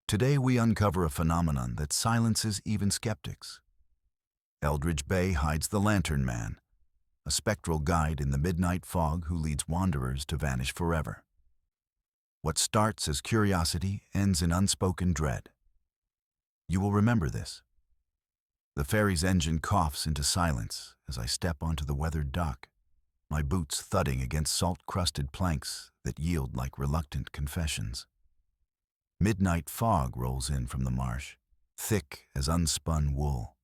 Today we uncover a phenomenon that silences even skeptics. Eldridge Bay hides the Lantern Man, a spectral guide in the midnight fog who leads wanderers to vanish forever. What starts as curiosity ends in unspoken dread. You will remember this. The ferry's engine coughs into silence as I step onto the weathered dock, my boots thudding against salt-crusted planks that yield like reluctant confessions. Midnight fog rolls in from the marsh, thick as unspun wool,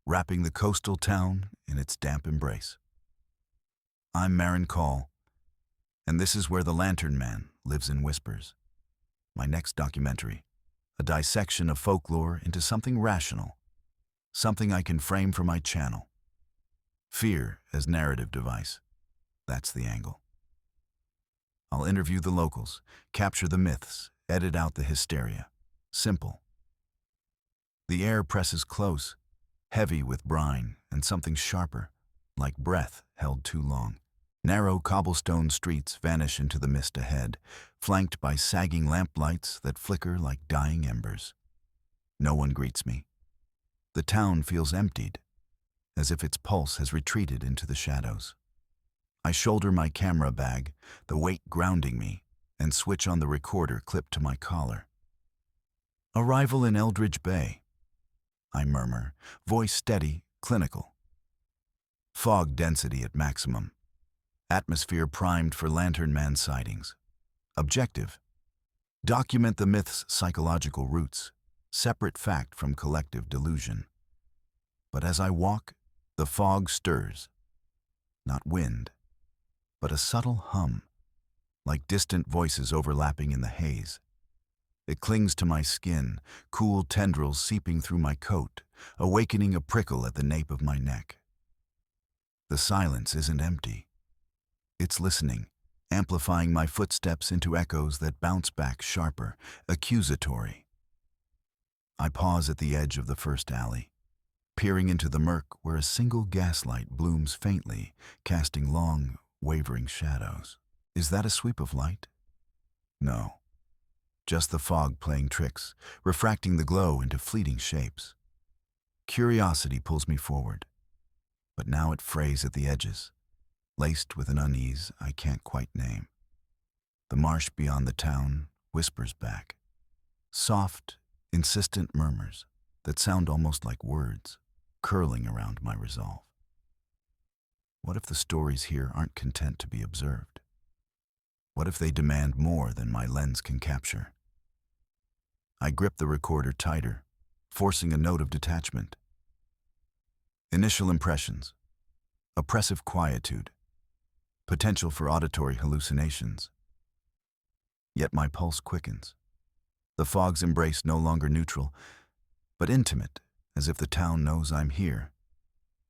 wrapping the coastal town in its damp embrace. I'm Marin Cole, and this is where the Lantern Man lives in whispers. My next documentary, a dissection of folklore into something rational, something I can frame for my channel. Fear as narrative device. That's the angle. I'll interview the locals, capture the myths, edit out the hysteria. Simple. The air presses close, heavy with brine and something sharper, like breath held too long. Narrow cobblestone streets vanish into the mist ahead, flanked by sagging lamplights that flicker like dying embers. No one greets me. The town feels emptied, as if its pulse has retreated into the shadows. I shoulder my camera bag, the weight grounding me, and switch on the recorder clipped to my collar. Arrival in Eldridge Bay, I murmur, voice steady, clinical. Fog density at maximum. Atmosphere primed for Lantern Man sightings. Objective. Document the myth's psychological roots, separate fact from collective delusion. But as I walk, the fog stirs. Not wind, but a subtle hum, like distant voices overlapping in the haze. It clings to my skin, cool tendrils seeping through my coat, awakening a prickle at the nape of my neck. The silence isn't empty. It's listening, amplifying my footsteps into echoes that bounce back sharper, accusatory. I pause at the edge of the first alley, peering into the murk where a single gaslight blooms faintly, casting long, wavering shadows. Is that a sweep of light? No. Just the fog playing tricks, refracting the glow into fleeting shapes. Curiosity pulls me forward, but now it frays at the edges, laced with an unease I can't quite name. The marsh beyond the town whispers back. Soft, insistent murmurs that sound almost like words, curling around my resolve. What if the stories here aren't content to be observed? What if they demand more than my lens can capture? I grip the recorder tighter, forcing a note of detachment. Initial impressions. Oppressive quietude. Potential for auditory hallucinations. Yet my pulse quickens. The fog's embrace no longer neutral, but intimate, as if the town knows I'm here,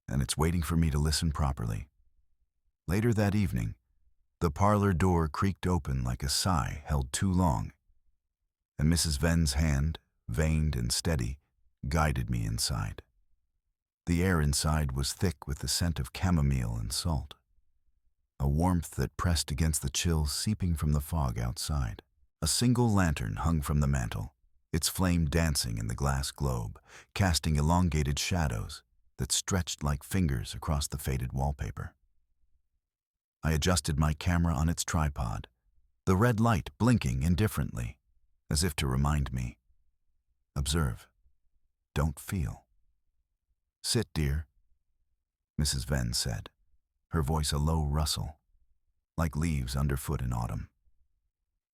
and it's waiting for me to listen properly. Later that evening, the parlor door creaked open like a sigh held too long, and Mrs. Venn's hand, veined and steady, guided me inside. The air inside was thick with the scent of chamomile and salt, a warmth that pressed against the chill seeping from the fog outside. A single lantern hung from the mantel, its flame dancing in the glass globe, casting elongated shadows that stretched like fingers across the faded wallpaper. I adjusted my camera on its tripod, the red light blinking indifferently, as if to remind me. Observe. Don't feel. Sit, dear, Mrs. Venn said, her voice a low rustle, like leaves underfoot in autumn.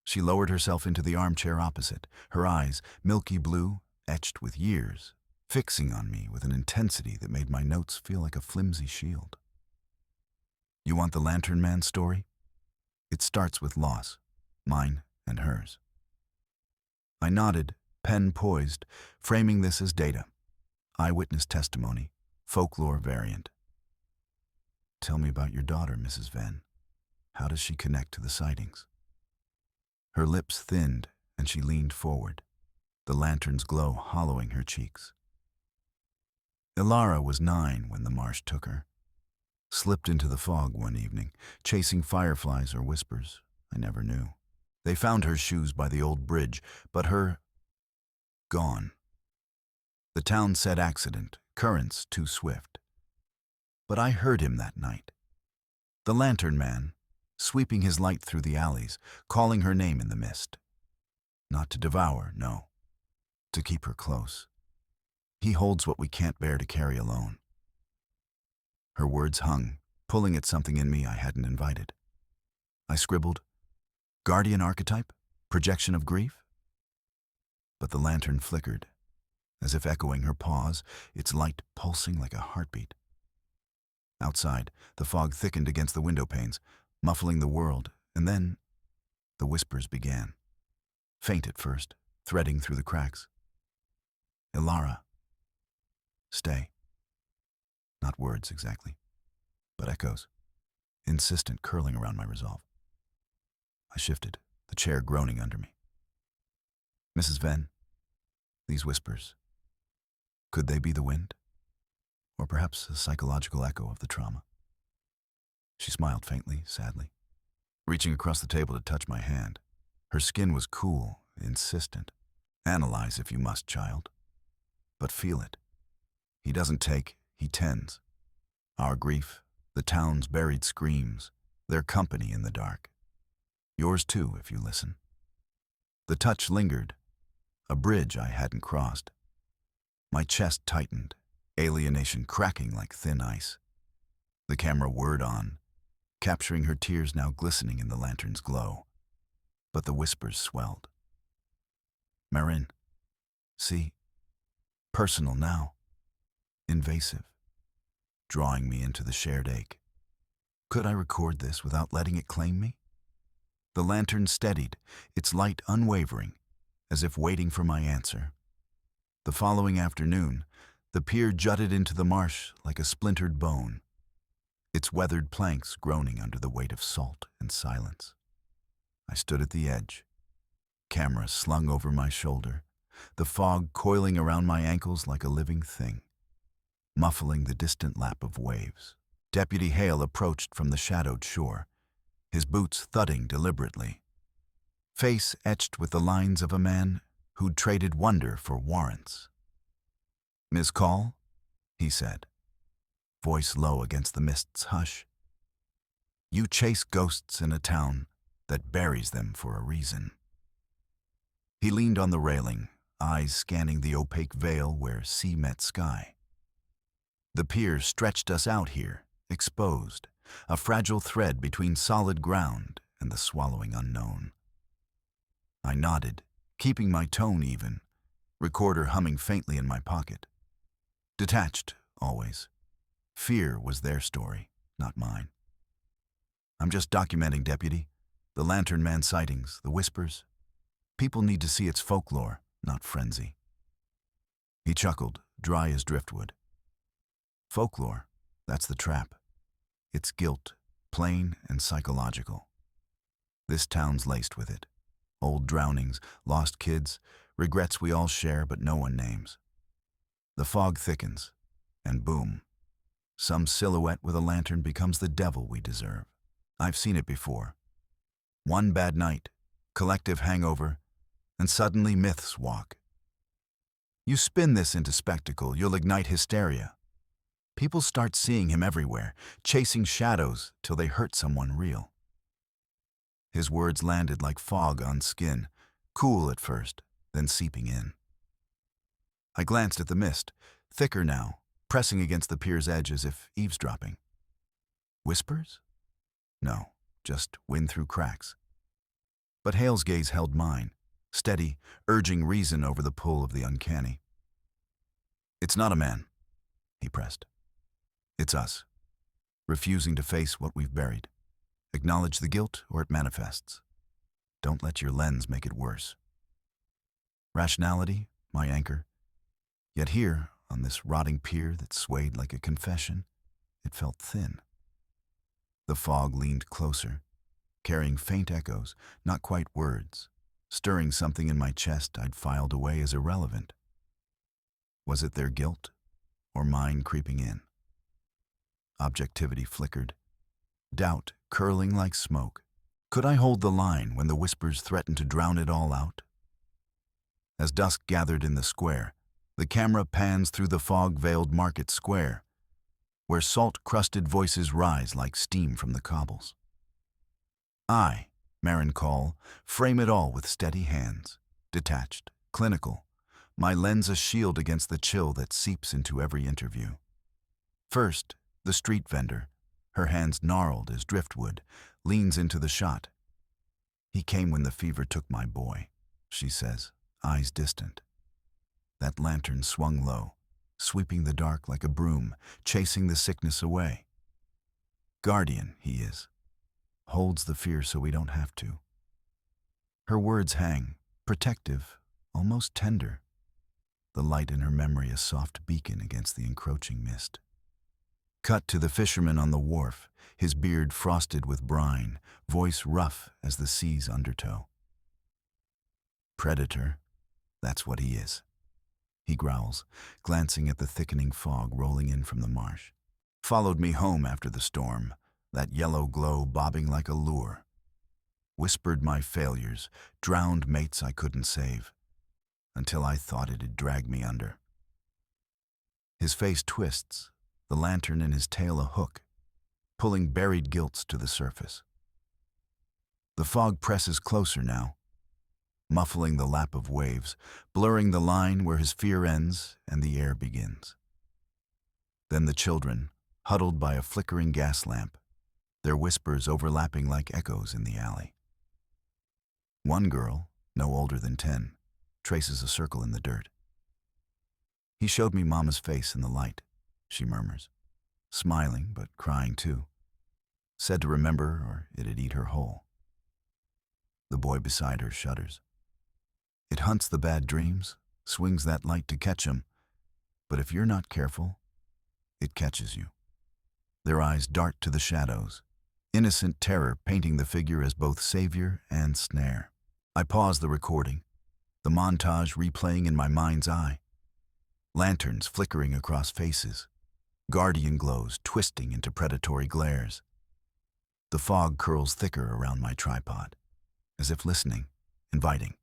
She lowered herself into the armchair opposite, her eyes, milky blue, etched with years, fixing on me with an intensity that made my notes feel like a flimsy shield. You want the Lantern Man story? It starts with loss, mine and hers. I nodded, pen poised, framing this as data. Eyewitness testimony, folklore variant. Tell me about your daughter, Mrs. Venn. How does she connect to the sightings? Her lips thinned and she leaned forward, the lantern's glow hollowing her cheeks. Ilara was 9 when the marsh took her. Slipped into the fog one evening, chasing fireflies or whispers I never knew. They found her shoes by the old bridge, but her gone. The town said accident, currents too swift. But I heard him that night. The lantern man, sweeping his light through the alleys, calling her name in the mist. Not to devour, no. To keep her close. He holds what we can't bear to carry alone. Her words hung, pulling at something in me I hadn't invited. I scribbled, guardian archetype, projection of grief? But the lantern flickered, as if echoing her pause, its light pulsing like a heartbeat. Outside, the fog thickened against the window panes, muffling the world, and then the whispers began. Faint at first, threading through the cracks. Ilara. Stay. Not words exactly, but echoes, insistent, curling around my resolve. I shifted, the chair groaning under me. Mrs. Venn, these whispers, could they be the wind? Or perhaps a psychological echo of the trauma? She smiled faintly, sadly, reaching across the table to touch my hand. Her skin was cool, insistent. Analyze if you must, child. But feel it. He doesn't take, he tends. Our grief, the town's buried screams, their company in the dark. Yours too, if you listen. The touch lingered, a bridge I hadn't crossed. My chest tightened, alienation cracking like thin ice. The camera whirred on, capturing her tears now glistening in the lantern's glow. But the whispers swelled. Marin, see, personal now, invasive, drawing me into the shared ache. Could I record this without letting it claim me? The lantern steadied, its light unwavering, as if waiting for my answer. The following afternoon, the pier jutted into the marsh like a splintered bone, its weathered planks groaning under the weight of salt and silence. I stood at the edge, camera slung over my shoulder, the fog coiling around my ankles like a living thing, muffling the distant lap of waves. Deputy Hale approached from the shadowed shore, his boots thudding deliberately, face etched with the lines of a man who'd traded wonder for warrants. Ms. Cole, he said, voice low against the mist's hush. You chase ghosts in a town that buries them for a reason. He leaned on the railing, eyes scanning the opaque veil where sea met sky. The pier stretched us out here, exposed, a fragile thread between solid ground and the swallowing unknown. I nodded, keeping my tone even, recorder humming faintly in my pocket. Detached, always. Fear was their story, not mine. I'm just documenting, Deputy. The Lantern Man sightings, the whispers. People need to see its folklore, not frenzy. He chuckled, dry as driftwood. Folklore, that's the trap. It's guilt, plain and psychological. This town's laced with it. Old drownings, lost kids, regrets we all share but no one names. The fog thickens, and boom, some silhouette with a lantern becomes the devil we deserve. I've seen it before. One bad night, collective hangover, and suddenly myths walk. You spin this into spectacle, you'll ignite hysteria. People start seeing him everywhere, chasing shadows till they hurt someone real. His words landed like fog on skin, cool at first, then seeping in. I glanced at the mist, thicker now, pressing against the pier's edge as if eavesdropping. Whispers? No, just wind through cracks. But Hale's gaze held mine, steady, urging reason over the pull of the uncanny. It's not a man, he pressed. It's us, refusing to face what we've buried. Acknowledge the guilt or it manifests. Don't let your lens make it worse. Rationality, my anchor. Yet here, on this rotting pier that swayed like a confession, it felt thin. The fog leaned closer, carrying faint echoes, not quite words, stirring something in my chest I'd filed away as irrelevant. Was it their guilt, or mine creeping in? Objectivity flickered, doubt curling like smoke. Could I hold the line when the whispers threatened to drown it all out? As dusk gathered in the square, the camera pans through the fog-veiled market square, where salt-crusted voices rise like steam from the cobbles. I, Marin Cole, frame it all with steady hands, detached, clinical, my lens a shield against the chill that seeps into every interview. First, the street vendor, her hands gnarled as driftwood, leans into the shot. "He came when the fever took my boy," she says, eyes distant. That lantern swung low, sweeping the dark like a broom, chasing the sickness away. Guardian, he is. Holds the fear so we don't have to. Her words hang, protective, almost tender. The light in her memory a soft beacon against the encroaching mist. Cut to the fisherman on the wharf, his beard frosted with brine, voice rough as the sea's undertow. Predator, that's what he is, he growls, glancing at the thickening fog rolling in from the marsh. Followed me home after the storm, that yellow glow bobbing like a lure. Whispered my failures, drowned mates I couldn't save, until I thought it'd drag me under. His face twists, the lantern in his tail a hook, pulling buried guilts to the surface. The fog presses closer now, muffling the lap of waves, blurring the line where his fear ends and the air begins. Then the children, huddled by a flickering gas lamp, their whispers overlapping like echoes in the alley. One girl, no older than 10, traces a circle in the dirt. "He showed me Mama's face in the light," she murmurs, smiling but crying too. Said to remember or it'd eat her whole. The boy beside her shudders. It hunts the bad dreams, swings that light to catch 'em, but if you're not careful, it catches you. Their eyes dart to the shadows, innocent terror painting the figure as both savior and snare. I pause the recording, the montage replaying in my mind's eye. Lanterns flickering across faces, guardian glows twisting into predatory glares. The fog curls thicker around my tripod, as if listening, inviting.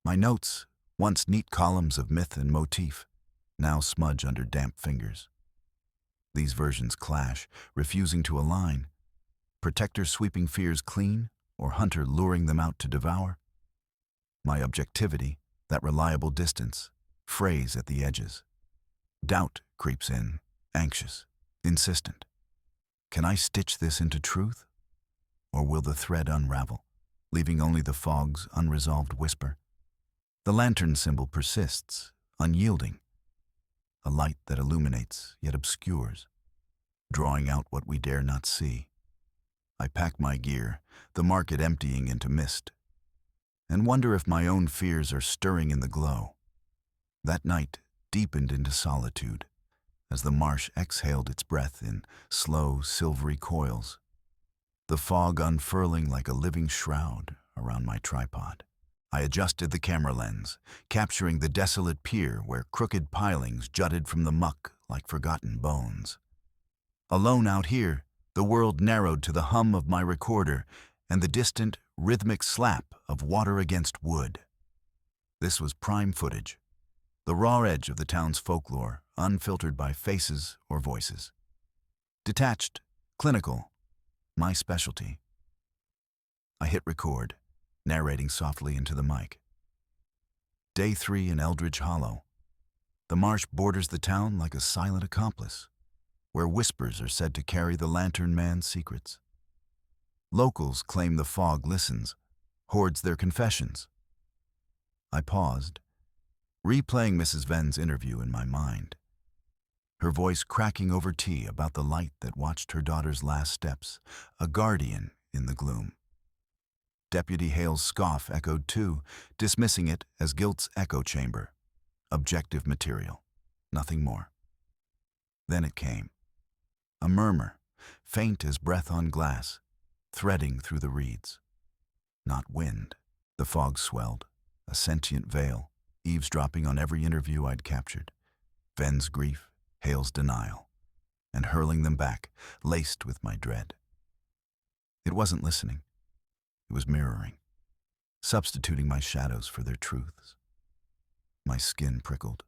My notes, once neat columns of myth and motif, now smudge under damp fingers. These versions clash, refusing to align. Protector sweeping fears clean, or hunter luring them out to devour? My objectivity, that reliable distance, frays at the edges. Doubt creeps in, anxious, insistent. Can I stitch this into truth? Or will the thread unravel, leaving only the fog's unresolved whisper? The lantern symbol persists, unyielding, a light that illuminates yet obscures, drawing out what we dare not see. I pack my gear, the market emptying into mist, and wonder if my own fears are stirring in the glow. That night deepened into solitude, as the marsh exhaled its breath in slow, silvery coils, the fog unfurling like a living shroud around my tripod. I adjusted the camera lens, capturing the desolate pier where crooked pilings jutted from the muck like forgotten bones. Alone out here, the world narrowed to the hum of my recorder and the distant, rhythmic slap of water against wood. This was prime footage, the raw edge of the town's folklore, unfiltered by faces or voices. Detached, clinical, my specialty. I hit record, narrating softly into the mic. Day 3 in Eldridge Hollow. The marsh borders the town like a silent accomplice, where whispers are said to carry the lantern man's secrets. Locals claim the fog listens, hoards their confessions. I paused, replaying Mrs. Venn's interview in my mind, her voice cracking over tea about the light that watched her daughter's last steps, a guardian in the gloom. Deputy Hale's scoff echoed too, dismissing it as guilt's echo chamber, objective material, nothing more. Then it came. A murmur, faint as breath on glass, threading through the reeds. Not wind. The fog swelled, a sentient veil, eavesdropping on every interview I'd captured. Venn's grief, Hale's denial, and hurling them back, laced with my dread. It wasn't listening. It was mirroring, substituting my shadows for their truths. My skin prickled,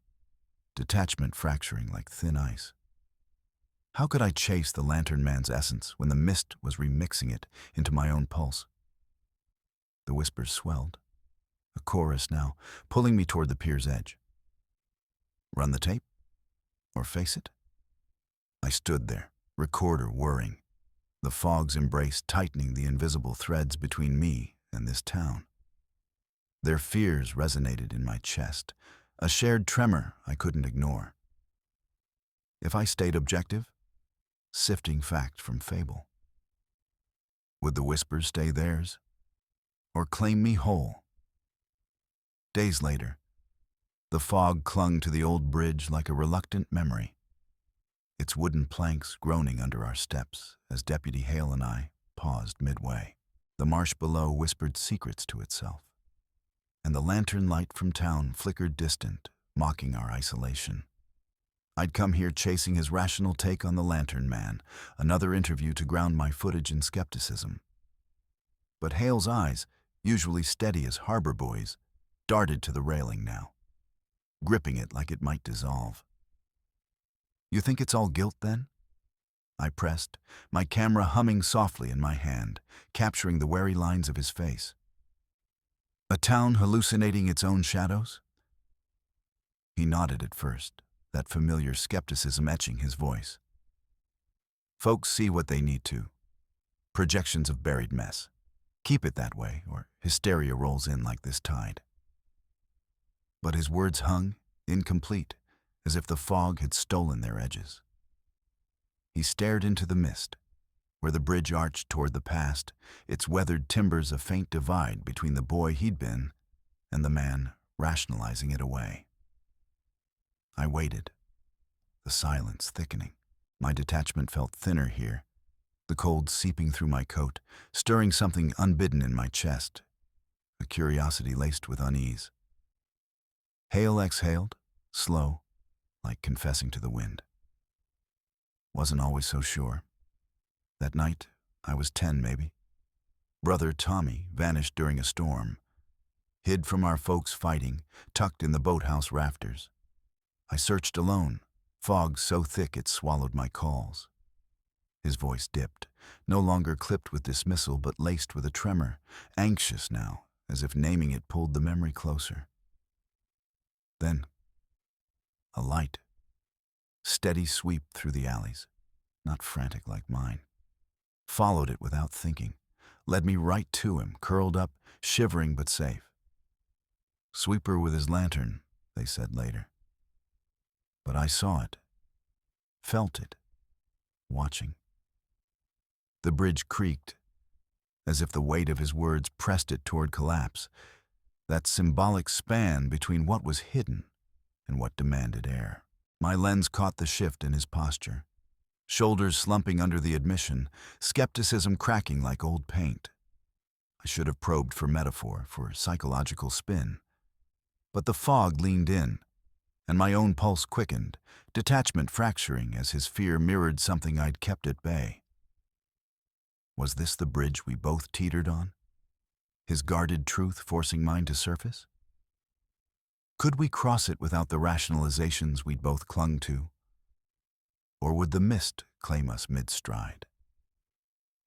detachment fracturing like thin ice. How could I chase the lantern man's essence when the mist was remixing it into my own pulse? The whispers swelled, a chorus now, pulling me toward the pier's edge. Run the tape? Or face it? I stood there, recorder whirring, the fog's embrace tightening the invisible threads between me and this town. Their fears resonated in my chest, a shared tremor I couldn't ignore. If I stayed objective, sifting fact from fable, would the whispers stay theirs, or claim me whole? Days later, the fog clung to the old bridge like a reluctant memory, its wooden planks groaning under our steps as Deputy Hale and I paused midway. The marsh below whispered secrets to itself, and the lantern light from town flickered distant, mocking our isolation. I'd come here chasing his rational take on the lantern man, another interview to ground my footage in skepticism. But Hale's eyes, usually steady as harbor buoys, darted to the railing now, gripping it like it might dissolve. You think it's all guilt, then? I pressed, my camera humming softly in my hand, capturing the wary lines of his face. A town hallucinating its own shadows? He nodded at first, that familiar skepticism etching his voice. Folks see what they need to. Projections of buried mess. Keep it that way, or hysteria rolls in like this tide. But his words hung, incomplete, as if the fog had stolen their edges. He stared into the mist, where the bridge arched toward the past, its weathered timbers a faint divide between the boy he'd been and the man rationalizing it away. I waited, the silence thickening. My detachment felt thinner here, the cold seeping through my coat, stirring something unbidden in my chest, a curiosity laced with unease. Hale exhaled, slow, like confessing to the wind. Wasn't always so sure. That night, I was 10 maybe. Brother Tommy vanished during a storm, hid from our folks fighting, tucked in the boathouse rafters. I searched alone, fog so thick it swallowed my calls. His voice dipped, no longer clipped with dismissal but laced with a tremor, anxious now, as if naming it pulled the memory closer. Then, a light. Steady sweep through the alleys, not frantic like mine. Followed it without thinking, led me right to him, curled up, shivering but safe. Sweeper with his lantern, they said later. But I saw it, felt it, watching. The bridge creaked, as if the weight of his words pressed it toward collapse, that symbolic span between what was hidden and what demanded air. My lens caught the shift in his posture, shoulders slumping under the admission, skepticism cracking like old paint. I should have probed for metaphor, for psychological spin. But the fog leaned in, and my own pulse quickened, detachment fracturing as his fear mirrored something I'd kept at bay. Was this the bridge we both teetered on? His guarded truth forcing mine to surface? Could we cross it without the rationalizations we'd both clung to? Or would the mist claim us mid-stride?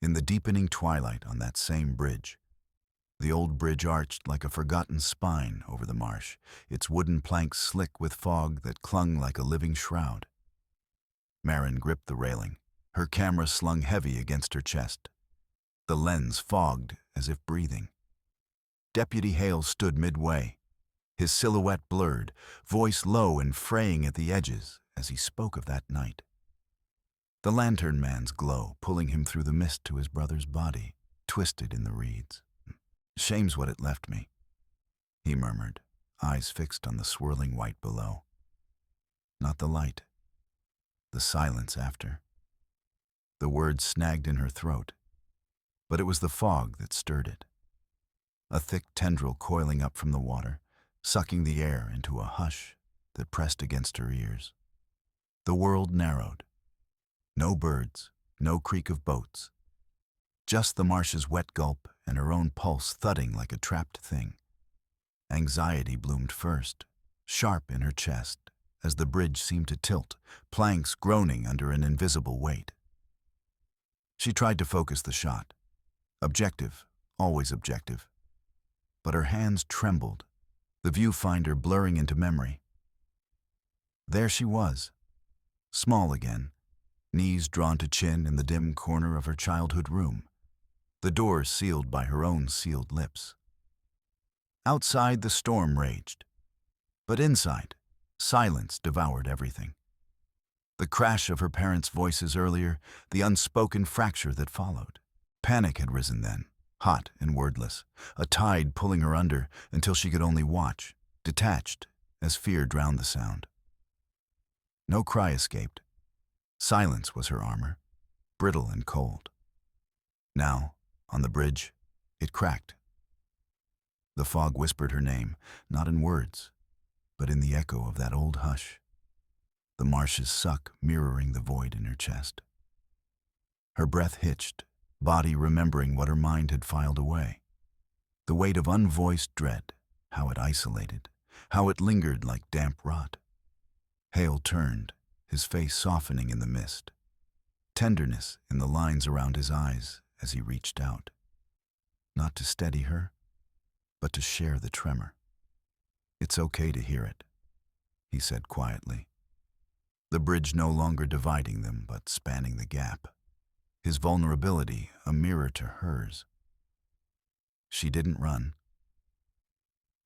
In the deepening twilight on that same bridge, the old bridge arched like a forgotten spine over the marsh, its wooden planks slick with fog that clung like a living shroud. Marin gripped the railing, her camera slung heavy against her chest, the lens fogged as if breathing. Deputy Hale stood midway, his silhouette blurred, voice low and fraying at the edges as he spoke of that night. The lantern man's glow pulling him through the mist to his brother's body, twisted in the reeds. Shame's what it left me, he murmured, eyes fixed on the swirling white below. Not the light, the silence after. The words snagged in her throat, but it was the fog that stirred it. A thick tendril coiling up from the water, sucking the air into a hush that pressed against her ears. The world narrowed. No birds, no creak of boats. Just the marsh's wet gulp and her own pulse thudding like a trapped thing. Anxiety bloomed first, sharp in her chest, as the bridge seemed to tilt, planks groaning under an invisible weight. She tried to focus the shot. Objective, always objective. But her hands trembled, the viewfinder blurring into memory. There she was, small again, knees drawn to chin in the dim corner of her childhood room, the door sealed by her own sealed lips. Outside, the storm raged, but inside, silence devoured everything. The crash of her parents' voices earlier, the unspoken fracture that followed. Panic had risen then, hot and wordless, a tide pulling her under until she could only watch, detached, as fear drowned the sound. No cry escaped. Silence was her armor, brittle and cold. Now, on the bridge, it cracked. The fog whispered her name, not in words, but in the echo of that old hush, the marsh's suck mirroring the void in her chest. Her breath hitched, body remembering what her mind had filed away. The weight of unvoiced dread, how it isolated, how it lingered like damp rot. Hale turned, his face softening in the mist, tenderness in the lines around his eyes as he reached out. Not to steady her, but to share the tremor. "It's okay to hear it," he said quietly. The bridge no longer dividing them, but spanning the gap. His vulnerability a mirror to hers. She didn't run.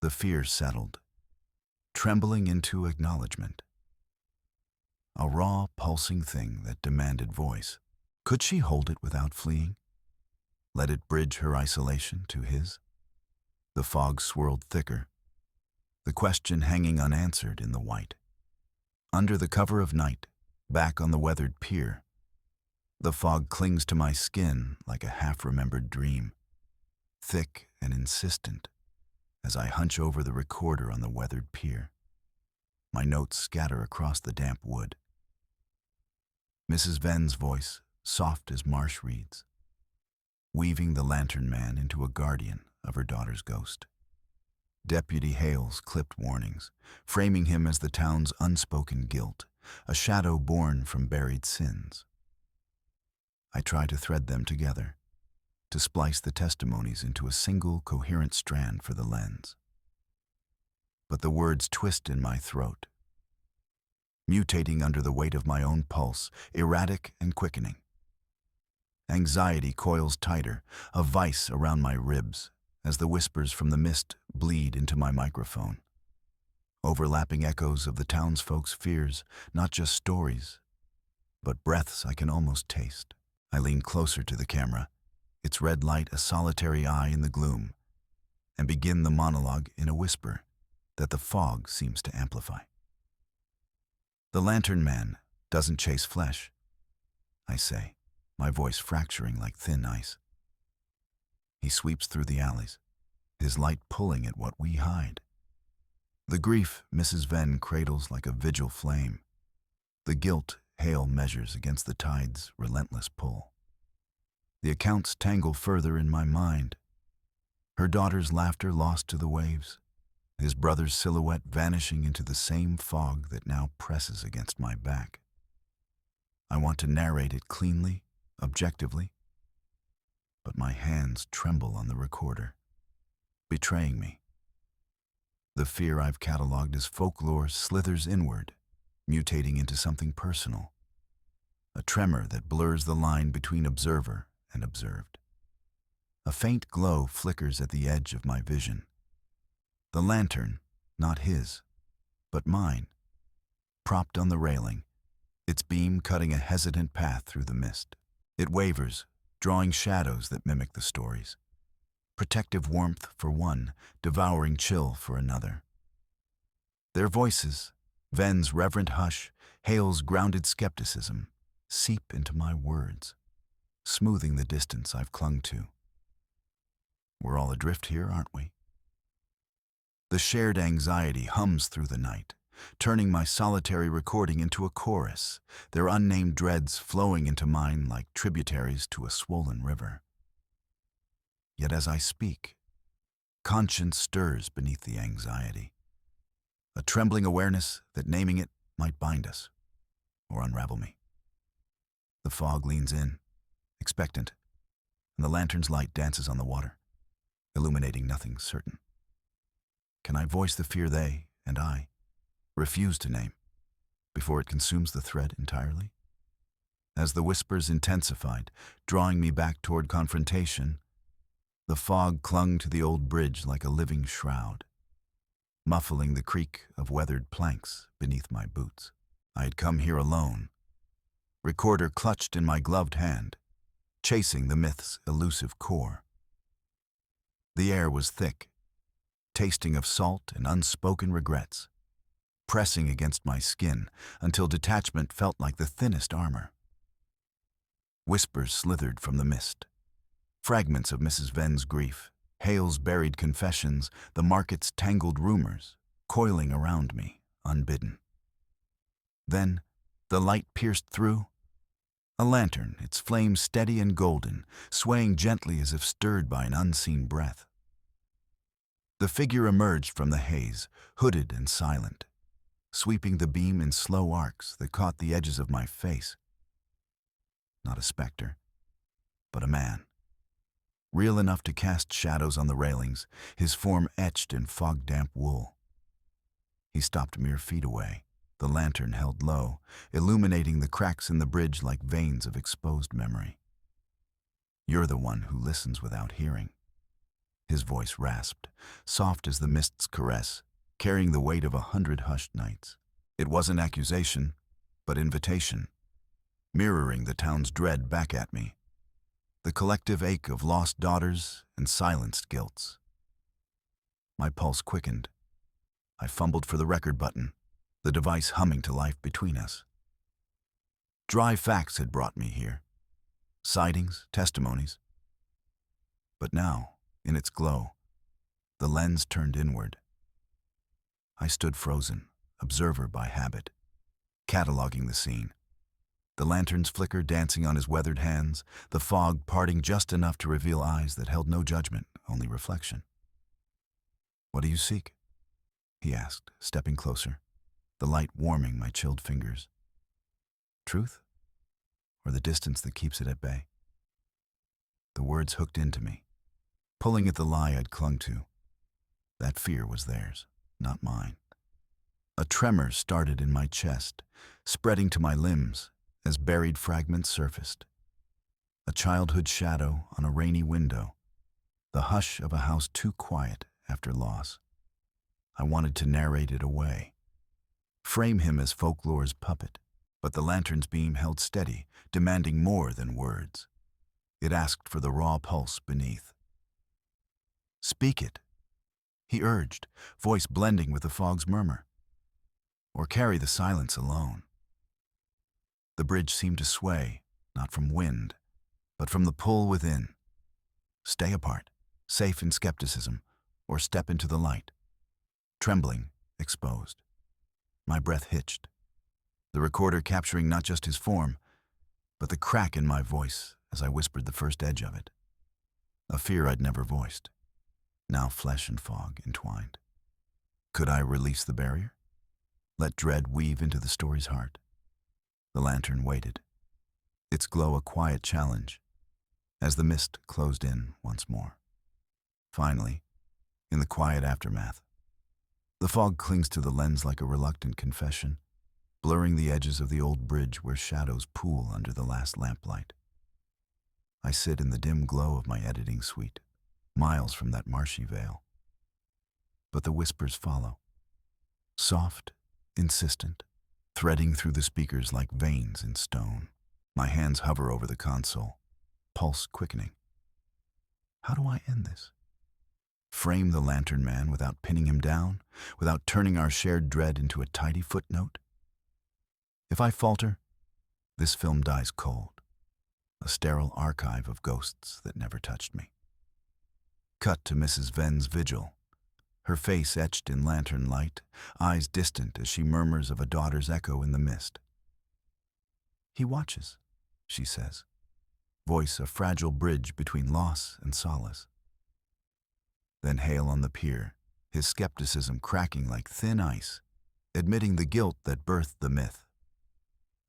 The fear settled, trembling into acknowledgement. A raw, pulsing thing that demanded voice. Could she hold it without fleeing? Let it bridge her isolation to his? The fog swirled thicker, the question hanging unanswered in the white. Under the cover of night, back on the weathered pier, the fog clings to my skin like a half-remembered dream, thick and insistent, as I hunch over the recorder on the weathered pier. My notes scatter across the damp wood. Mrs. Venn's voice, soft as marsh reeds, weaving the lantern man into a guardian of her daughter's ghost. Deputy Hale's clipped warnings, framing him as the town's unspoken guilt, a shadow born from buried sins. I try to thread them together, to splice the testimonies into a single coherent strand for the lens. But the words twist in my throat, mutating under the weight of my own pulse, erratic and quickening. Anxiety coils tighter, a vice around my ribs, as the whispers from the mist bleed into my microphone. Overlapping echoes of the townsfolk's fears, not just stories, but breaths I can almost taste. I lean closer to the camera, its red light a solitary eye in the gloom, and begin the monologue in a whisper that the fog seems to amplify. The lantern man doesn't chase flesh, I say, my voice fracturing like thin ice. He sweeps through the alleys, his light pulling at what we hide. The grief Mrs. Venn cradles like a vigil flame. The guilt Hale measures against the tide's relentless pull. The accounts tangle further in my mind. Her daughter's laughter lost to the waves, his brother's silhouette vanishing into the same fog that now presses against my back. I want to narrate it cleanly, objectively, but my hands tremble on the recorder, betraying me. The fear I've cataloged as folklore slithers inward, mutating into something personal, a tremor that blurs the line between observer and observed. A faint glow flickers at the edge of my vision. The lantern, not his, but mine, propped on the railing, its beam cutting a hesitant path through the mist. It wavers, drawing shadows that mimic the stories. Protective warmth for one, devouring chill for another. Their voices, Venn's reverent hush, Hale's grounded skepticism, seep into my words, smoothing the distance I've clung to. We're all adrift here, aren't we? The shared anxiety hums through the night, turning my solitary recording into a chorus, their unnamed dreads flowing into mine like tributaries to a swollen river. Yet as I speak, conscience stirs beneath the anxiety. a trembling awareness that naming it might bind us or unravel me. The fog leans in, expectant, and the lantern's light dances on the water, illuminating nothing certain. Can I voice the fear they, and I, refuse to name, before it consumes the thread entirely? As the whispers intensified, drawing me back toward confrontation, the fog clung to the old bridge like a living shroud, muffling the creak of weathered planks beneath my boots. I had come here alone, recorder clutched in my gloved hand, chasing the myth's elusive core. The air was thick, tasting of salt and unspoken regrets, pressing against my skin until detachment felt like the thinnest armor. Whispers slithered from the mist, fragments of Mrs. Venn's grief, Hale's buried confessions, the market's tangled rumors, coiling around me, unbidden. Then, the light pierced through. A lantern, its flame steady and golden, swaying gently as if stirred by an unseen breath. The figure emerged from the haze, hooded and silent, sweeping the beam in slow arcs that caught the edges of my face. Not a specter, but a man. Real enough to cast shadows on the railings, his form etched in fog-damp wool. He stopped mere feet away, the lantern held low, illuminating the cracks in the bridge like veins of exposed memory. You're the one who listens without hearing. His voice rasped, soft as the mist's caress, carrying the weight of 100 hushed nights. It wasn't accusation, but invitation, mirroring the town's dread back at me. The collective ache of lost daughters and silenced guilts. My pulse quickened. I fumbled for the record button, the device humming to life between us. Dry facts had brought me here. Sightings, testimonies. But now, in its glow, the lens turned inward. I stood frozen, observer by habit, cataloging the scene. The lantern's flicker dancing on his weathered hands, the fog parting just enough to reveal eyes that held no judgment, only reflection. "What do you seek?" he asked, stepping closer, the light warming my chilled fingers. Truth? Or the distance that keeps it at bay? The words hooked into me, pulling at the lie I'd clung to. That fear was theirs, not mine. A tremor started in my chest, spreading to my limbs as buried fragments surfaced. A childhood shadow on a rainy window, the hush of a house too quiet after loss. I wanted to narrate it away, frame him as folklore's puppet, but the lantern's beam held steady, demanding more than words. It asked for the raw pulse beneath. "Speak it," he urged, voice blending with the fog's murmur. "Or carry the silence alone." The bridge seemed to sway, not from wind, but from the pull within. Stay apart, safe in skepticism, or step into the light. Trembling, exposed. My breath hitched, the recorder capturing not just his form, but the crack in my voice as I whispered the first edge of it. A fear I'd never voiced, now flesh and fog entwined. Could I release the barrier? Let dread weave into the story's heart? The lantern waited, its glow a quiet challenge, as the mist closed in once more. Finally, in the quiet aftermath, the fog clings to the lens like a reluctant confession, blurring the edges of the old bridge where shadows pool under the last lamplight. I sit in the dim glow of my editing suite, miles from that marshy vale. But the whispers follow, soft, insistent, threading through the speakers like veins in stone. My hands hover over the console, pulse quickening. How do I end this? Frame the lantern man without pinning him down, without turning our shared dread into a tidy footnote? If I falter, this film dies cold, a sterile archive of ghosts that never touched me. Cut to Mrs. Venn's vigil, her face etched in lantern light, eyes distant as she murmurs of a daughter's echo in the mist. "He watches," she says, voice a fragile bridge between loss and solace. Then Hale on the pier, his skepticism cracking like thin ice, admitting the guilt that birthed the myth.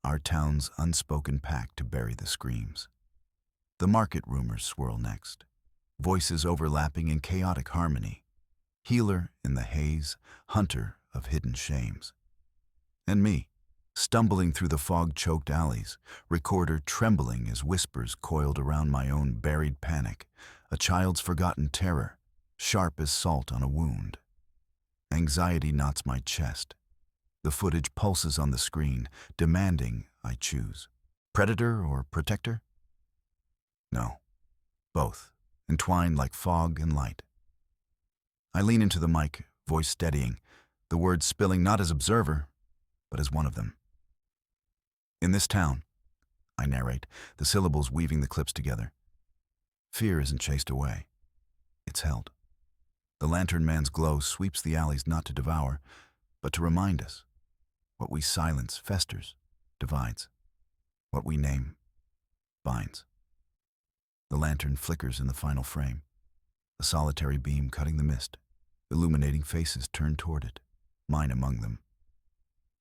Our town's unspoken pact to bury the screams. The market rumors swirl next, voices overlapping in chaotic harmony. Healer in the haze, hunter of hidden shames. And me, stumbling through the fog-choked alleys, recorder trembling as whispers coiled around my own buried panic, a child's forgotten terror, sharp as salt on a wound. Anxiety knots my chest. The footage pulses on the screen, demanding I choose. Predator or protector? No, both, entwined like fog and light. I lean into the mic, voice steadying, the words spilling not as observer, but as one of them. In this town, I narrate, the syllables weaving the clips together. Fear isn't chased away. It's held. The lantern man's glow sweeps the alleys not to devour, but to remind us. What we silence festers, divides. What we name binds. The lantern flickers in the final frame, a solitary beam cutting the mist, illuminating faces turned toward it, mine among them.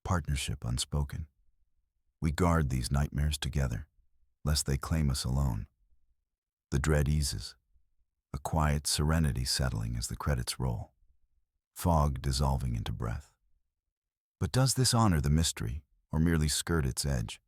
Partnership unspoken. We guard these nightmares together, lest they claim us alone. The dread eases, a quiet serenity settling as the credits roll, fog dissolving into breath. But does this honor the mystery, or merely skirt its edge?